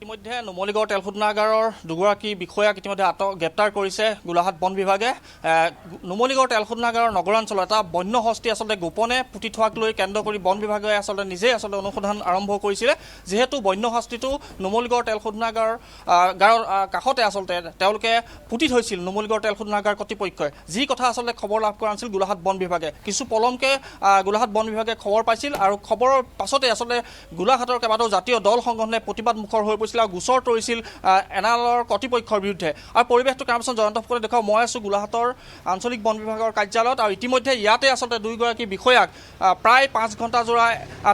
ইতিমধ্যে নুমলীগড় তেল শোধনাগাৰৰ দুগৰাকী বিষয়াক ইতিমধ্যে গ্ৰেপ্তাৰ কৰিছে গোলাঘাট বন বিভাগে। নুমলীগড় তেল শোধনাগাৰৰ নগৰাঞ্চলত এটা বন্য হস্তি আচলতে গোপনে পুতি থোৱাক লৈ কেন্দ্ৰ কৰি বন বিভাগে নিজেই অনুসন্ধান আৰম্ভ কৰিছিলে। যিহেতু বন্য হস্তিটো নুমলীগড় তেল শোধনাগাৰৰ কাষতে আচলতে তেওঁলোকে পুতি থৈছিল নুমলীগড় তেল শোধনাগাৰ কৰ্তৃপক্ষই। যি কথা আচলতে খবৰ লাভ কৰা নাছিল গোলাঘাট বন বিভাগে। কিছু পলমকে গোলাঘাট বন বিভাগে খবৰ পাইছিল আৰু খবৰৰ পাছতে আচলতে গোলাঘাটৰ কেইবাটাও জাতীয় দল সংগঠনে প্ৰতিবাদ মুখৰ হৈ পৰিছিল আৰু গোচৰ তৰিছিল এনালৰ কৰ্তৃপক্ষৰ বিৰুদ্ধে। আৰু পৰিৱেশটো কামচন জয়ন্ত ফুকনে দেখুৱাও মই আছোঁ গোলাঘাটৰ আঞ্চলিক বন বিভাগৰ কাৰ্যালয়ত। আৰু ইতিমধ্যে ইয়াতে আচলতে দুয়োগৰাকী বিষয়াক প্ৰায় 5 ঘণ্টা জোৰা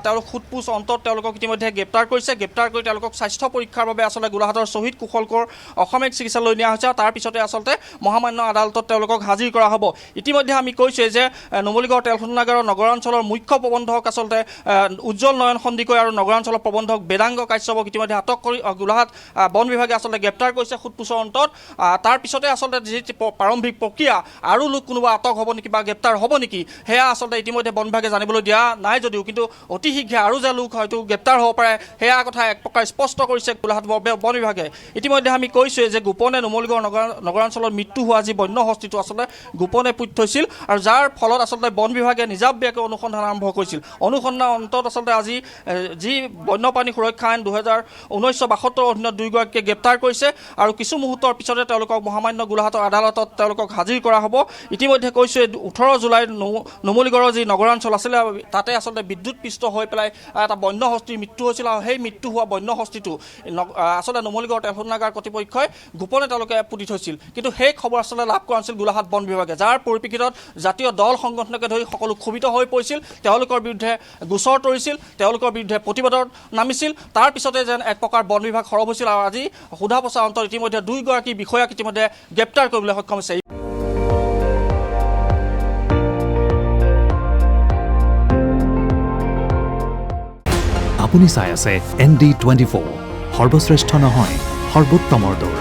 তেওঁলোক সোধপোছ অন্তত তেওঁলোকক ইতিমধ্যে গ্ৰেপ্তাৰ কৰিছে। গ্ৰেপ্তাৰ কৰি তেওঁলোকক স্বাস্থ্য পৰীক্ষাৰ বাবে আচলতে গোলাঘাটৰ শ্বহীদ কুশল কোঁৱৰ অসামৰিক চিকিৎসালয়লৈ নিয়া হৈছে। তাৰ পিছতে আচলতে মহামান্য আদালতত তেওঁলোকক হাজিৰ কৰা হ'ব। ইতিমধ্যে আমি কৈছোৱে যে নুমলীগড় তেল শোধনাগাৰৰ নগৰাঞ্চলৰ মুখ্য প্ৰবন্ধক আচলতে উজ্জ্বল নয়ন সন্দিকৈ আৰু নগৰাঞ্চলৰ প্ৰবন্ধক বেদাংগ কাশ্যপক ইতিমধ্যে আটক কৰি গোলাঘাট বন বিভাগে আচলতে গ্ৰেপ্তাৰ কৰিছে সোধপোছৰ অন্তত। তাৰ পিছতে আচলতে যি প্ৰাৰম্ভিক প্ৰক্ৰিয়া আৰু লোক কোনোবা আটক হ'ব নেকি বা গ্ৰেপ্তাৰ হ'ব নেকি সেয়া আচলতে ইতিমধ্যে বন বিভাগে জানিবলৈ দিয়া নাই যদিও কিন্তু অতি শীঘ্ৰে আৰু যে লোক হয়তো গ্ৰেপ্তাৰ হ'ব পাৰে সেয়া কথা এক প্ৰকাৰ স্পষ্ট কৰিছে গোলাঘাট বন বিভাগে। ইতিমধ্যে আমি কৈছোৱে যে গোপনে নুমলীগড় নগৰাঞ্চলত মৃত্যু হোৱা যি বন্য হস্তিটো আচলতে গোপনে পুতি থৈছিল আৰু যাৰ ফলত আচলতে বন বিভাগে নিজাববীয়াকৈ অনুসন্ধান আৰম্ভ কৰিছিল। অনুসন্ধান অন্তত আচলতে আজি যি বন্যপ্ৰাণী সুৰক্ষা আইন 1972 অধীনত দুয়োগৰাকীকে গ্ৰেপ্তাৰ কৰিছে আৰু কিছু মুহূৰ্তৰ পিছতে তেওঁলোকক মহামান্য গোলাঘাটৰ আদালতত তেওঁলোকক হাজিৰ কৰা হ'ব। ইতিমধ্যে কৈছোৱে 18 জুলাইত নুমলীগড়ৰ যি নগৰাঞ্চল আছিলে তাতে আচলতে বিদ্যুৎপৃষ্ট হৈ পেলাই এটা বন্য হস্তিৰ মৃত্যু হৈছিল আৰু সেই মৃত্যু হোৱা বন্য হস্তিটো আচলতে নুমলীগড় তেল শোধনাগাৰ কৰ্তৃপক্ষই গোপনে তেওঁলোকে পুতি থৈছিল। কিন্তু সেই খবৰ আচলতে লাভ কৰা নাছিল গোলাঘাট বন বিভাগে, যাৰ পৰিপ্ৰেক্ষিতত জাতীয় দল সংগঠনকে ধৰি সকলো ক্ষোভিত হৈ পৰিছিল। তেওঁলোকৰ বিৰুদ্ধে গোচৰ তৰিছিল, তেওঁলোকৰ বিৰুদ্ধে প্ৰতিবাদত নামিছিল। তাৰ পিছতে যেন এক প্ৰকাৰ বন বিভাগ সৰব হৈছিল আৰু আজি সোধা পোছা অন্তত ইতিমধ্যে দুয়োগৰাকী বিষয়াক ইতিমধ্যে গ্ৰেপ্তাৰ কৰিবলৈ সক্ষম হৈছে। আপুনি চাই আছে ND24, সৰ্বশ্ৰেষ্ঠ নহয় সৰ্বোত্তমৰ দৌৰ।